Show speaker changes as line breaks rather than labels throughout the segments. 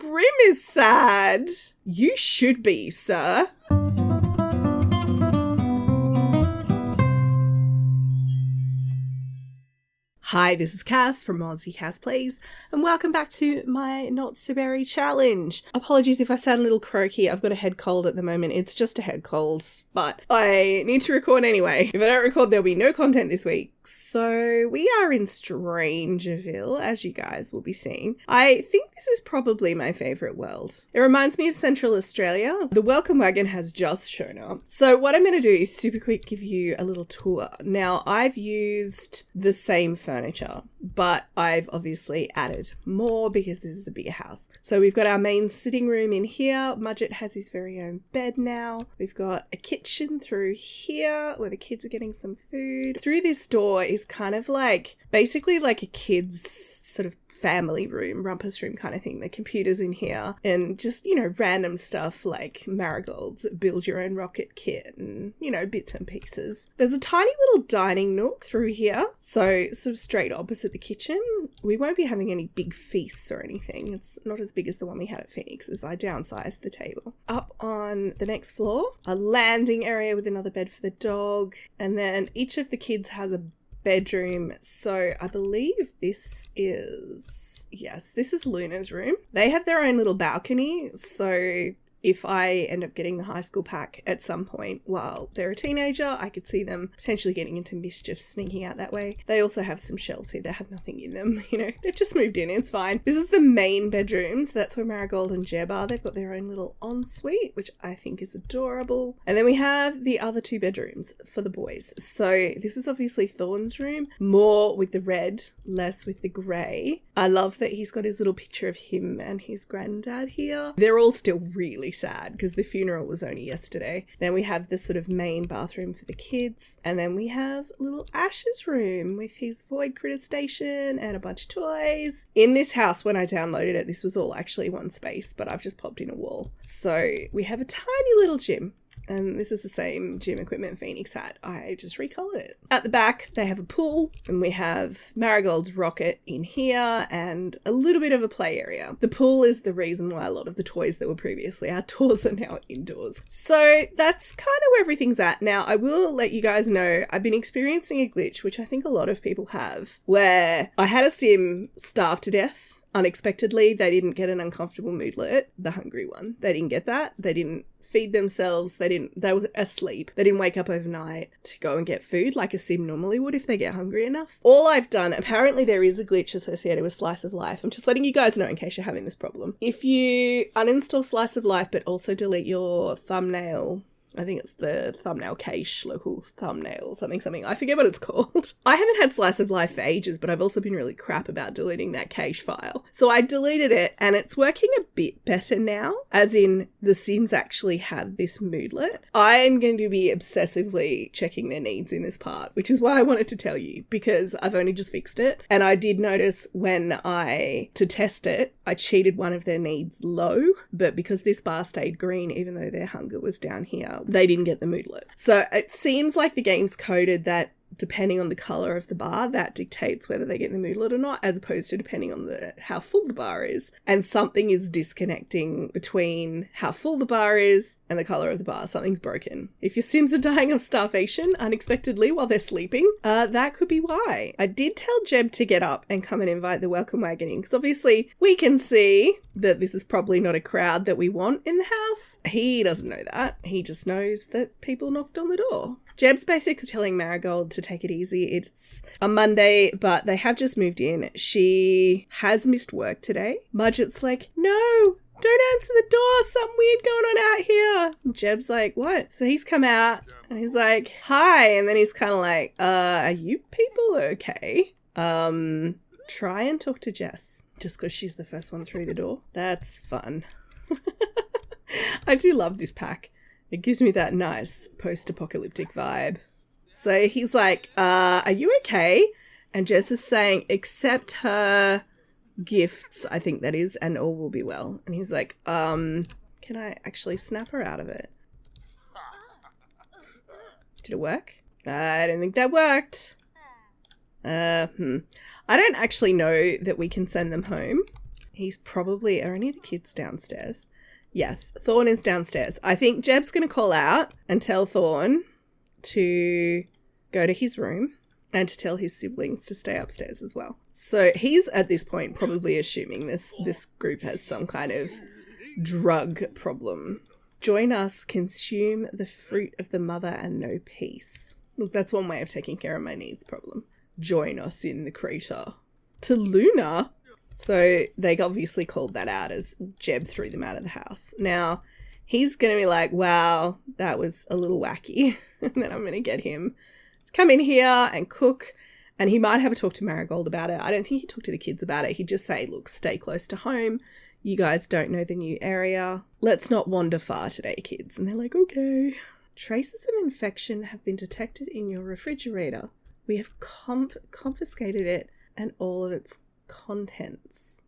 Grim is sad. You should be, sir. Hi, this is Cass from Aussie Cass Plays, and welcome back to my Not So Berry challenge. Apologies if I sound a little croaky, I've got a head cold at the moment. It's just a head cold, but I need to record anyway. If I don't record, there'll be no content this week. So we are in Strangerville, as you guys will be seeing. I think this is probably my favourite world. It reminds me of Central Australia. The welcome wagon has just shown up. So what I'm going to do is super quick give you a little tour. Now, I've used the same furniture, but I've obviously added more because this is a bigger house. So we've got our main sitting room in here. Mudgett has his very own bed now. We've got a kitchen through here where the kids are getting some food. Through this door is kind of like, basically like a kid's sort of family room, rumpus room kind of thing. The computer's in here and just, you know, random stuff like Marigold's build your own rocket kit and, you know, bits and pieces. There's a tiny little dining nook through here. So sort of straight opposite the kitchen. We won't be having any big feasts or anything. It's not as big as the one we had at Phoenix as I downsized the table. Up on the next floor, a landing area with another bed for the dog. And then each of the kids has a bedroom. So I believe this is Luna's room. They have their own little balcony, so if I end up getting the high school pack at some point while they're a teenager, I could see them potentially getting into mischief, sneaking out that way. They also have some shelves here that have nothing in them. You know, they've just moved in. It's fine. This is the main bedroom. So that's where Marigold and Jeb are. They've got their own little ensuite, which I think is adorable. And then we have the other two bedrooms for the boys. So this is obviously Thorn's room, more with the red, less with the grey. I love that he's got his little picture of him and his granddad here. They're all still really sad because the funeral was only yesterday. Then we have the sort of main bathroom for the kids, and then we have little Ash's room with his void critter station and a bunch of toys. In this house, when I downloaded it, this was all actually one space, but I've just popped in a wall. So we have a tiny little gym. And this is the same gym equipment Phoenix had. I just recolored it. At the back, they have a pool, and we have Marigold's rocket in here and a little bit of a play area. The pool is the reason why a lot of the toys that were previously outdoors are now indoors. So that's kind of where everything's at. Now, I will let you guys know, I've been experiencing a glitch, which I think a lot of people have, where I had a sim starve to death unexpectedly. They didn't get an uncomfortable moodlet, the hungry one. They didn't get that. They didn't feed themselves. They were asleep. They didn't wake up overnight to go and get food like a sim normally would if they get hungry enough. All I've done, apparently there is a glitch associated with Slice of Life. I'm just letting you guys know in case you're having this problem. If you uninstall Slice of Life but also delete your thumbnail, I think it's the thumbnail cache, local thumbnail, something. I forget what it's called. I haven't had Slice of Life for ages, but I've also been really crap about deleting that cache file. So I deleted it and it's working a bit better now, as in the Sims actually have this moodlet. I'm going to be obsessively checking their needs in this part, which is why I wanted to tell you, because I've only just fixed it. And I did notice to test it, I cheated one of their needs low, but because this bar stayed green, even though their hunger was down here, they didn't get the moodlet. So it seems like the game's coded that depending on the colour of the bar, that dictates whether they get the moodlet or not, as opposed to depending on how full the bar is. And something is disconnecting between how full the bar is and the colour of the bar. Something's broken. If your Sims are dying of starvation unexpectedly while they're sleeping, that could be why. I did tell Jeb to get up and come and invite the welcome wagon in, because obviously we can see that this is probably not a crowd that we want in the house. He doesn't know that. He just knows that people knocked on the door. Jeb's basically telling Marigold to take it easy. It's a Monday, but they have just moved in. She has missed work today. Mudgett's like, no, don't answer the door. Something weird going on out here. And Jeb's like, what? So he's come out and he's like, hi. And then he's kind of like, are you people okay? Try and talk to Jess just because she's the first one through the door. That's fun. I do love this pack. It gives me that nice post-apocalyptic vibe. So he's like, are you okay? And Jess is saying, accept her gifts, I think that is, and all will be well. And he's like, can I actually snap her out of it? Did it work? I don't think that worked. I don't actually know that we can send them home. He's probably, are any of the kids downstairs? Yes, Thorn is downstairs. I think Jeb's going to call out and tell Thorn to go to his room and to tell his siblings to stay upstairs as well. So he's at this point probably assuming this group has some kind of drug problem. Join us, consume the fruit of the mother and know peace. Look, that's one way of taking care of my needs problem. Join us in the crater. To Luna? So they obviously called that out as Jeb threw them out of the house. Now, he's going to be like, wow, that was a little wacky. And then I'm going to get him to come in here and cook. And he might have a talk to Marigold about it. I don't think he'd talk to the kids about it. He'd just say, look, stay close to home. You guys don't know the new area. Let's not wander far today, kids. And they're like, okay. Traces of infection have been detected in your refrigerator. We have confiscated it and all of its contents.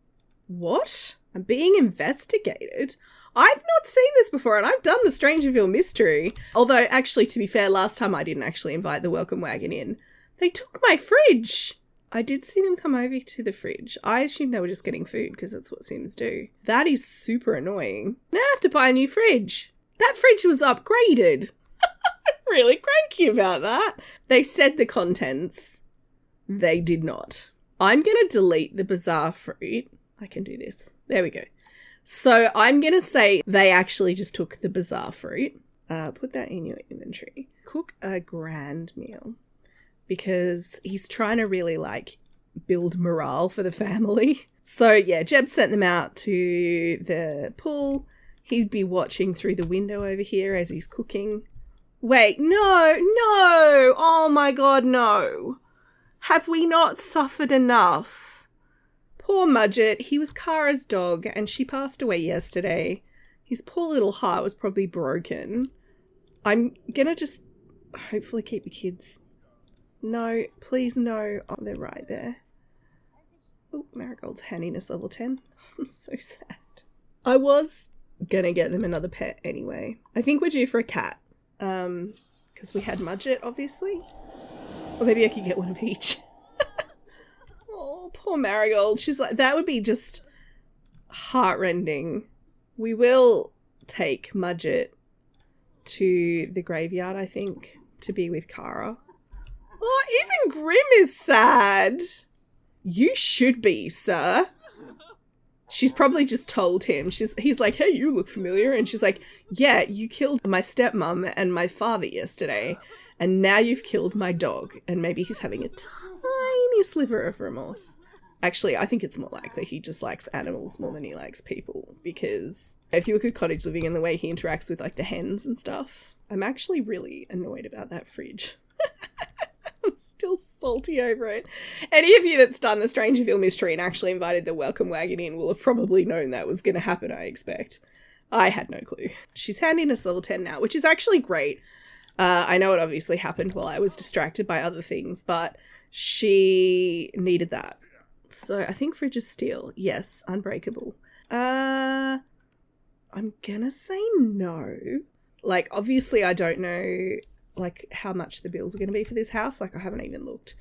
What? I'm being investigated? I've not seen this before, and I've done the Strangerville mystery. Although, actually, to be fair, last time I didn't actually invite the welcome wagon in. They took my fridge. I did see them come over to the fridge. I assumed they were just getting food, because that's what Sims do. That is super annoying. Now I have to buy a new fridge. That fridge was upgraded. I'm really cranky about that. They said the contents. They did not. I'm going to delete the bizarre fruit. I can do this. There we go. So I'm going to say they actually just took the bizarre fruit. Put that in your inventory. Cook a grand meal. Because he's trying to really, build morale for the family. So, yeah, Jeb sent them out to the pool. He'd be watching through the window over here as he's cooking. Wait, no! Oh my god, no! Have we not suffered enough? Poor Mudgett, he was Kara's dog and she passed away yesterday. His poor little heart was probably broken. I'm gonna just hopefully keep the kids. No, please no. Oh, they're right there. Oh, Marigold's handiness level 10. I'm so sad. I was gonna get them another pet anyway. I think we're due for a cat. Because we had Mudgett, obviously. Or maybe I could get one of each. Oh, poor Marigold. She's like, that would be just heartrending. We will take Mudgett to the graveyard, I think, to be with Kara. Oh, even Grim is sad. You should be, sir. She's probably just told him. He's like, hey, you look familiar. And she's like, yeah, you killed my stepmom and my father yesterday. And now you've killed my dog. And maybe he's having a tiny sliver of remorse. Actually, I think it's more likely he just likes animals more than he likes people. Because if you look at Cottage Living and the way he interacts with, the hens and stuff, I'm actually really annoyed about that fridge. I'm still salty over it. Any of you that's done the Strangerville mystery and actually invited the welcome wagon in will have probably known that was going to happen, I expect. I had no clue. She's handiness level 10 now, which is actually great. I know it obviously happened while I was distracted by other things, but she needed that. So I think Fridge of Steel. Yes, unbreakable. I'm gonna say no. Obviously I don't know how much the bills are going to be for this house. I haven't even looked.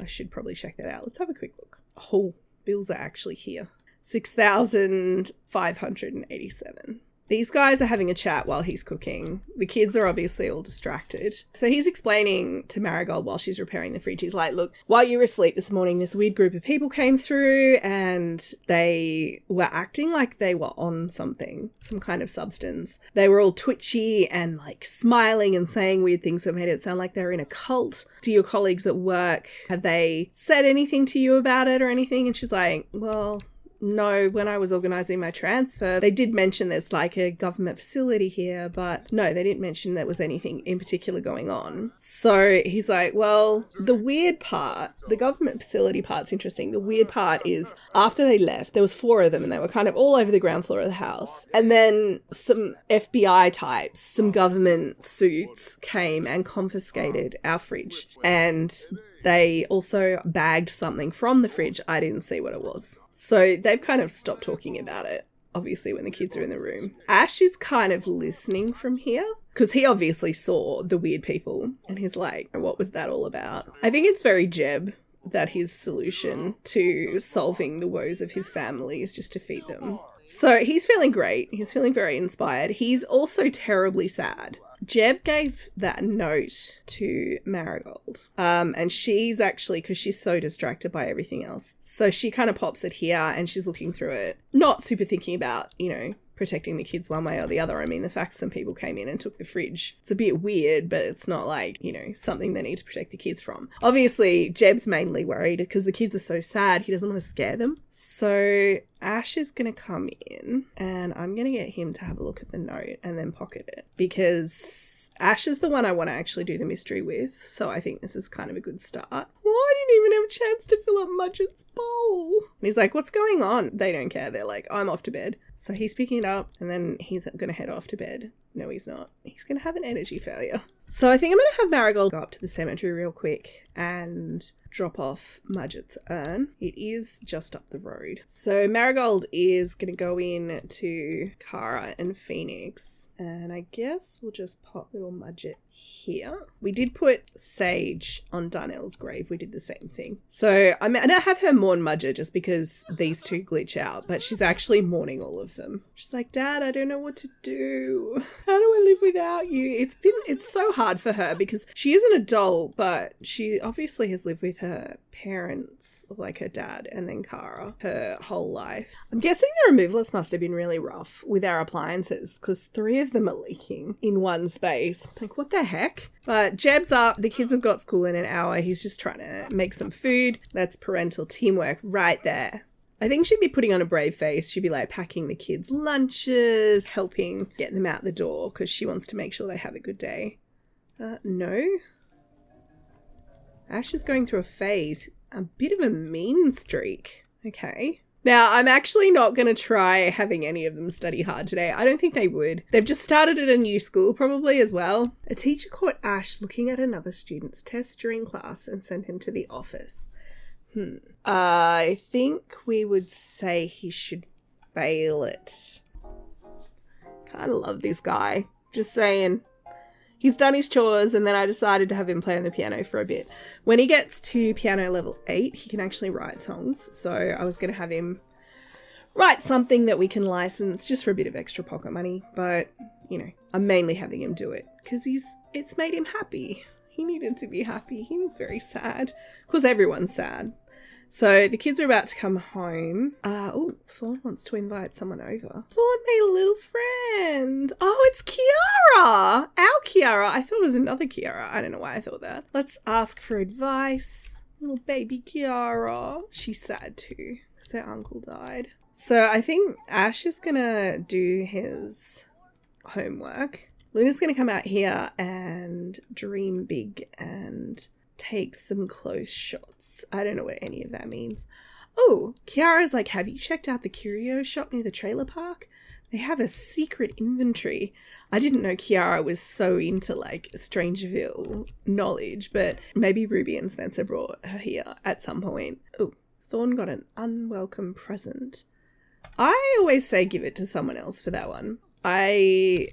I should probably check that out. Let's have a quick look. Oh, bills are actually here. 6,587. These guys are having a chat while he's cooking. The kids are obviously all distracted. So he's explaining to Marigold while she's repairing the fridge. He's like, look, while you were asleep this morning, this weird group of people came through and they were acting like they were on something, some kind of substance. They were all twitchy and smiling and saying weird things that made it sound like they were in a cult. To your colleagues at work, have they said anything to you about it or anything? And she's like, well, no, when I was organising my transfer, they did mention there's a government facility here, but no, they didn't mention there was anything in particular going on. So he's like, well, the weird part, the government facility part's interesting. The weird part is after they left, there was 4 of them and they were kind of all over the ground floor of the house. And then some FBI types, some government suits came and confiscated our fridge. And they also bagged something from the fridge. I didn't see what it was. So they've kind of stopped talking about it, obviously, when the kids are in the room. Ash is kind of listening from here because he obviously saw the weird people and he's like, what was that all about? I think it's very Jeb that his solution to solving the woes of his family is just to feed them. So he's feeling great. He's feeling very inspired. He's also terribly sad. Jeb gave that note to Marigold. And she's actually, because she's so distracted by everything else. So she kind of pops it here and she's looking through it. Not super thinking about, protecting the kids one way or the other. I mean, the fact some people came in and took the fridge, it's a bit weird, but it's not like, something they need to protect the kids from. Obviously, Jeb's mainly worried because the kids are so sad, he doesn't want to scare them. So Ash is going to come in and I'm going to get him to have a look at the note and then pocket it because Ash is the one I want to actually do the mystery with. So I think this is kind of a good start. I didn't even have a chance to fill up Mudgett's bowl. And he's like, what's going on? They don't care. They're like, I'm off to bed. So he's picking it up and then he's going to head off to bed. No, he's not. He's going to have an energy failure. So I think I'm going to have Marigold go up to the cemetery real quick and drop off Mudgett's urn. It is just up the road. So Marigold is going to go in to Kara and Phoenix. And I guess we'll just pop little Mudgett here. We did put Sage on Darnell's grave. We did the same thing. So I'm going to have her mourn Mudgett just because these two glitch out. But she's actually mourning all of them. She's like, Dad, I don't know what to do. How do I live without you? It's so hard for her because she is an adult, but she obviously has lived with her parents, like her dad and then Kara, her whole life. I'm guessing the removalists must have been really rough with our appliances because 3 of them are leaking in one space. Like, what the heck? But Jeb's up. The kids have got school in an hour. He's just trying to make some food. That's parental teamwork right there. I think she'd be putting on a brave face. She'd be like packing the kids' lunches, helping get them out the door because she wants to make sure they have a good day. No. Ash is going through a phase. A bit of a mean streak. Okay. Now, I'm actually not going to try having any of them study hard today. I don't think they would. They've just started at a new school probably as well. A teacher caught Ash looking at another student's test during class and sent him to the office. I think we would say he should fail it. Kind of love this guy. Just saying. He's done his chores and then I decided to have him play on the piano for a bit. When he gets to piano level 8, he can actually write songs. So I was going to have him write something that we can license just for a bit of extra pocket money. But, I'm mainly having him do it because it's made him happy. He needed to be happy. He was very sad because everyone's sad. So the kids are about to come home. Thorn wants to invite someone over. Thorn made a little friend. Oh, it's Kiara. Our Kiara. I thought it was another Kiara. I don't know why I thought that. Let's ask for advice. Little baby Kiara. She's sad too because her uncle died. So I think Ash is going to do his homework. Luna's going to come out here and dream big and take some close shots. I don't know what any of that means. Oh, Kiara's like, have you checked out the curio shop near the trailer park? They have a secret inventory. I didn't know Kiara was so into like Strangerville knowledge, but maybe Ruby and Spencer brought her here at some point. Oh, Thorn got an unwelcome present. I always say give it to someone else for that one. I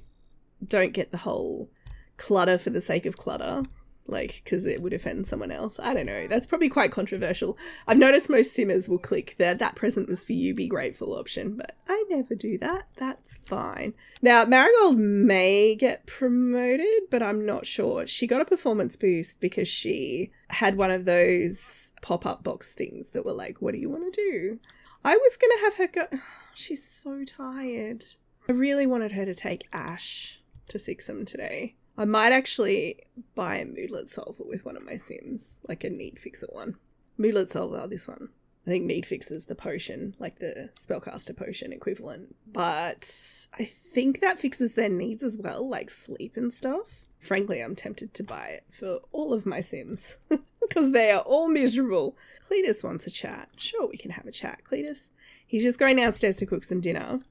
don't get the whole clutter for the sake of clutter. Like, because it would offend someone else. I don't know. That's probably quite controversial. I've noticed most simmers will click that present was for you, be grateful option, but I never do that. That's fine. Now, Marigold may get promoted, but I'm not sure. She got a performance boost because she had one of those pop-up box things that were like, what do you want to do? I was going to have her go... She's so tired. I really wanted her to take Ash to Sixam today. I might actually buy a moodlet solver with one of my sims, like a need fixer one. Moodlet solver, this one. I think need fixer's the potion, like the spellcaster potion equivalent. But I think that fixes their needs as well, like sleep and stuff. Frankly, I'm tempted to buy it for all of my sims because they are all miserable. Cletus wants a chat. Sure, we can have a chat, Cletus. He's just going downstairs to cook some dinner.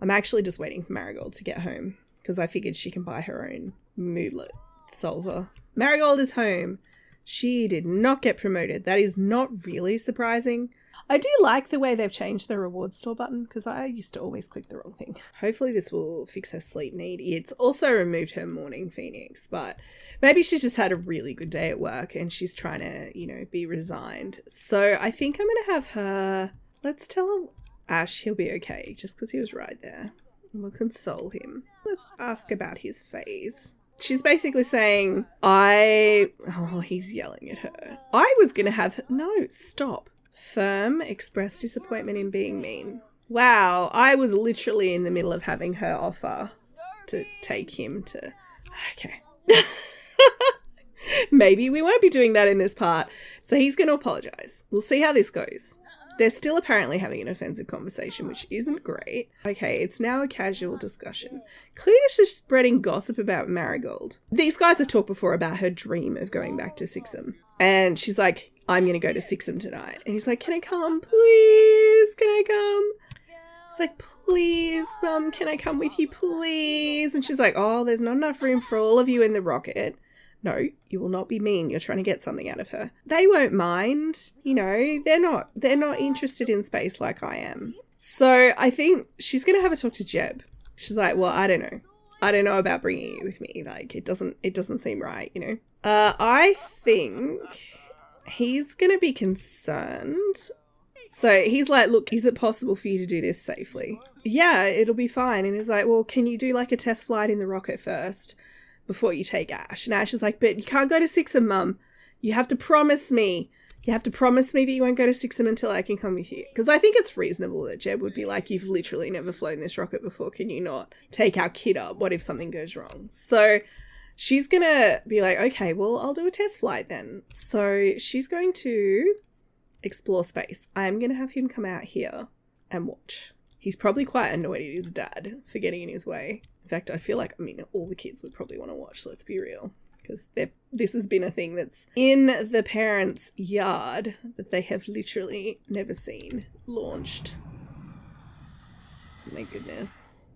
I'm actually just waiting for Marigold to get home, because I figured she can buy her own moodlet solver. Marigold is home. She did not get promoted. That is not really surprising. I do like the way they've changed the reward store button because I used to always click the wrong thing. Hopefully this will fix her sleep need. It's also removed her morning phoenix, but maybe she's just had a really good day at work and she's trying to, you know, be resigned. So I think I'm going to have her, let's tell Ash he'll be okay just because he was right there. We'll console him. Let's ask about his phase. She's basically saying, he's yelling at her. I was going to have, no, stop. Firm, express disappointment in being mean. Wow, I was literally in the middle of having her offer to take him to, okay. Maybe we won't be doing that in this part. So he's going to apologize. We'll see how this goes. They're still apparently having an offensive conversation, which isn't great. Okay, it's now a casual discussion. Cletus is spreading gossip about Marigold. These guys have talked before about her dream of going back to Sixham. And she's like, I'm going to go to Sixham tonight. And he's like, can I come? Please, can I come? He's like, please, can I come with you, please? And she's like, oh, there's not enough room for all of you in the rocket. No, you will not be mean. You're trying to get something out of her. They won't mind. You know, they're not interested in space like I am. So I think she's going to have a talk to Jeb. She's like, well, I don't know. I don't know about bringing you with me. Like, it doesn't seem right, you know. I think he's going to be concerned. So he's like, look, is it possible for you to do this safely? Yeah, it'll be fine. And he's like, well, can you do like a test flight in the rocket first before you take Ash? And Ash is like, but you can't go to Sixham, Mum. You have to promise me. You have to promise me that you won't go to Sixham until I can come with you. Because I think it's reasonable that Jeb would be like, you've literally never flown this rocket before. Can you not take our kid up? What if something goes wrong? So she's going to be like, okay, well, I'll do a test flight then. So she's going to explore space. I'm going to have him come out here and watch. He's probably quite annoyed at his dad for getting in his way. In fact, I feel like, all the kids would probably want to watch, let's be real. Because this has been a thing that's in the parents' yard that they have literally never seen launched. My goodness.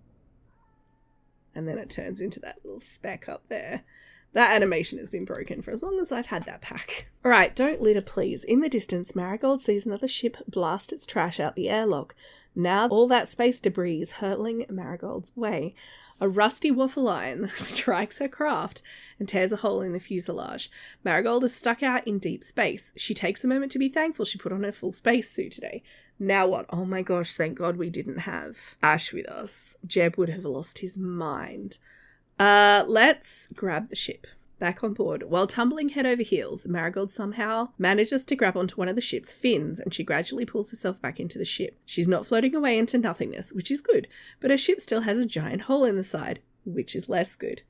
And then it turns into that little speck up there. That animation has been broken for as long as I've had that pack. All right, don't litter, please. In the distance, Marigold sees another ship blast its trash out the airlock. Now all that space debris is hurtling Marigold's way. A rusty waffle iron strikes her craft and tears a hole in the fuselage. Marigold is stuck out in deep space. She takes a moment to be thankful she put on her full spacesuit today. Now what? Oh my gosh, thank God we didn't have Ash with us. Jeb would have lost his mind. Let's grab the ship. Back on board. While tumbling head over heels, Marigold somehow manages to grab onto one of the ship's fins and she gradually pulls herself back into the ship. She's not floating away into nothingness, which is good, but her ship still has a giant hole in the side, which is less good.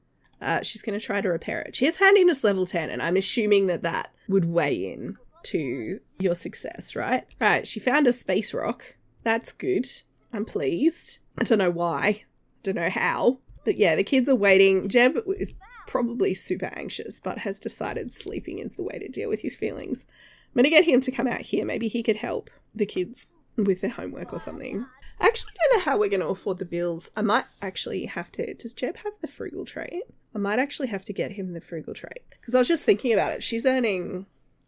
She's going to try to repair it. She has handiness level 10, and I'm assuming that would weigh in to your success, right? Right, she found a space rock. That's good. I'm pleased. I don't know why. Don't know how. But yeah, the kids are waiting. Jeb is probably super anxious, but has decided sleeping is the way to deal with his feelings. I'm going to get him to come out here. Maybe he could help the kids with their homework or something. I actually don't know how we're going to afford the bills. I might actually have to... Does Jeb have the frugal trait? I might actually have to get him the frugal trait. Because I was just thinking about it. She's earning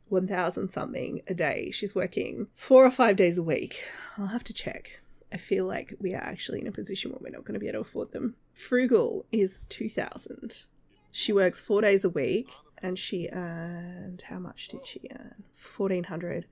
1,000 something a day. She's working 4 or 5 days a week. I'll have to check. I feel like we are actually in a position where we're not going to be able to afford them. Frugal is 2,000. She works 4 days a week and she earned... How much did she earn? 1,400.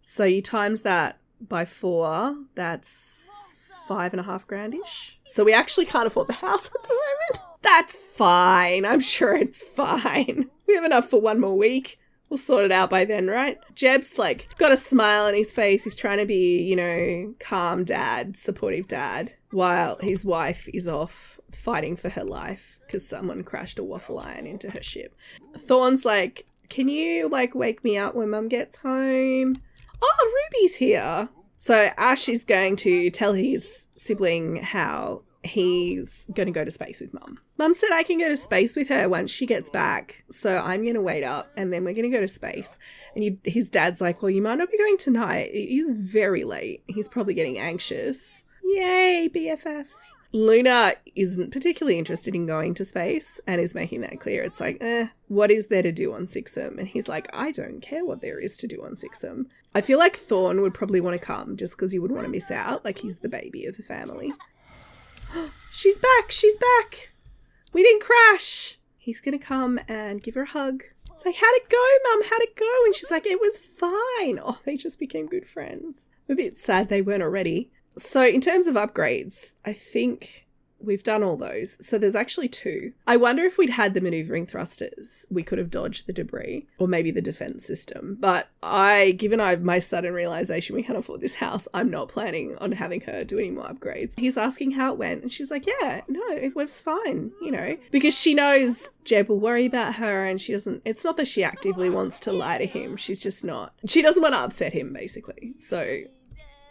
So you times that by 4, that's 5.5 grand-ish. So we actually can't afford the house at the moment. That's fine. I'm sure it's fine. We have enough for 1 more week. We'll sort it out by then, right? Jeb's like got a smile on his face. He's trying to be, you know, calm dad, supportive dad, while his wife is off fighting for her life because someone crashed a waffle iron into her ship. Thorn's like, can you like wake me up when Mum gets home? Oh, Ruby's here. So Ash is going to tell his sibling how he's going to go to space with Mum. Mum said I can go to space with her once she gets back. So I'm going to wait up and then we're going to go to space. And his dad's like, well, you might not be going tonight. It is very late. He's probably getting anxious. Yay, BFFs. Luna isn't particularly interested in going to space and is making that clear. It's like, what is there to do on Sixham? And he's like, I don't care what there is to do on Sixham. I feel like Thorn would probably want to come just because he would want to miss out. Like, he's the baby of the family. She's back. She's back. We didn't crash. He's going to come and give her a hug. It's like, how'd it go, Mum? How'd it go? And she's like, it was fine. Oh, they just became good friends. I'm a bit sad they weren't already. So in terms of upgrades, I think we've done all those. So there's actually 2. I wonder if we'd had the maneuvering thrusters, we could have dodged the debris, or maybe the defense system. But given my sudden realization we can't afford this house, I'm not planning on having her do any more upgrades. He's asking how it went, and she's like, yeah, no, it was fine, you know, because she knows Jeb will worry about her, and it's not that she actively wants to lie to him. She doesn't want to upset him, basically. So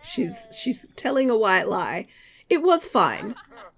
she's telling a white lie. It was fine.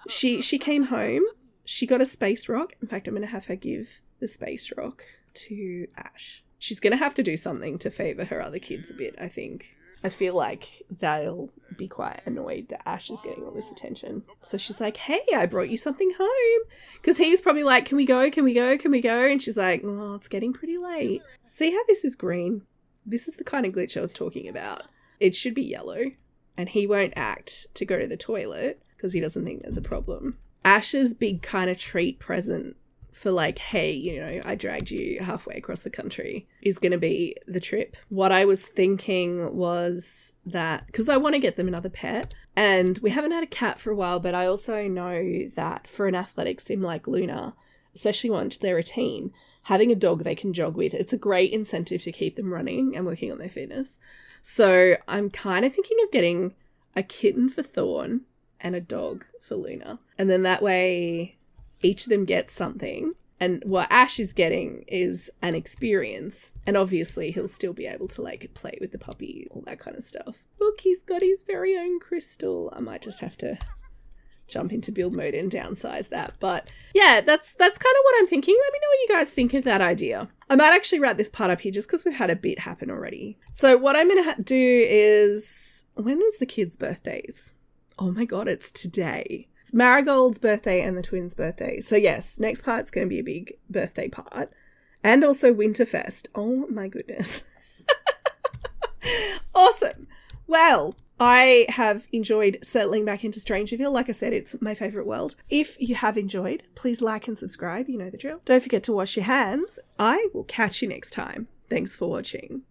She came home. She got a space rock. In fact, I'm going to have her give the space rock to Ash. She's going to have to do something to favour her other kids a bit, I think. I feel like they'll be quite annoyed that Ash is getting all this attention. So she's like, hey, I brought you something home. Because he's probably like, can we go? Can we go? Can we go? And she's like, oh, it's getting pretty late. See how this is green? This is the kind of glitch I was talking about. It should be yellow. And he won't act to go to the toilet because he doesn't think there's a problem. Ash's big kind of treat present for like, hey, you know, I dragged you halfway across the country is going to be the trip. What I was thinking was that, because I want to get them another pet, and we haven't had a cat for a while, but I also know that for an athletic sim like Luna, especially once they're a teen, having a dog they can jog with, it's a great incentive to keep them running and working on their fitness. So I'm kind of thinking of getting a kitten for Thorn and a dog for Luna. And then that way each of them gets something. And what Ash is getting is an experience. And obviously he'll still be able to like play with the puppy, all that kind of stuff. Look, he's got his very own crystal. I might just have to jump into build mode and downsize that. But yeah, that's kind of what I'm thinking. Let me know what you guys think of that idea. I might actually wrap this part up here just because we've had a bit happen already. So what I'm going to do is, when is the kids' birthdays? Oh my God, it's today. It's Marigold's birthday and the twins' birthday. So yes, next part's going to be a big birthday part. And also Winterfest. Oh my goodness. Awesome. Well, I have enjoyed settling back into Strangerville. Like I said, it's my favourite world. If you have enjoyed, please like and subscribe. You know the drill. Don't forget to wash your hands. I will catch you next time. Thanks for watching.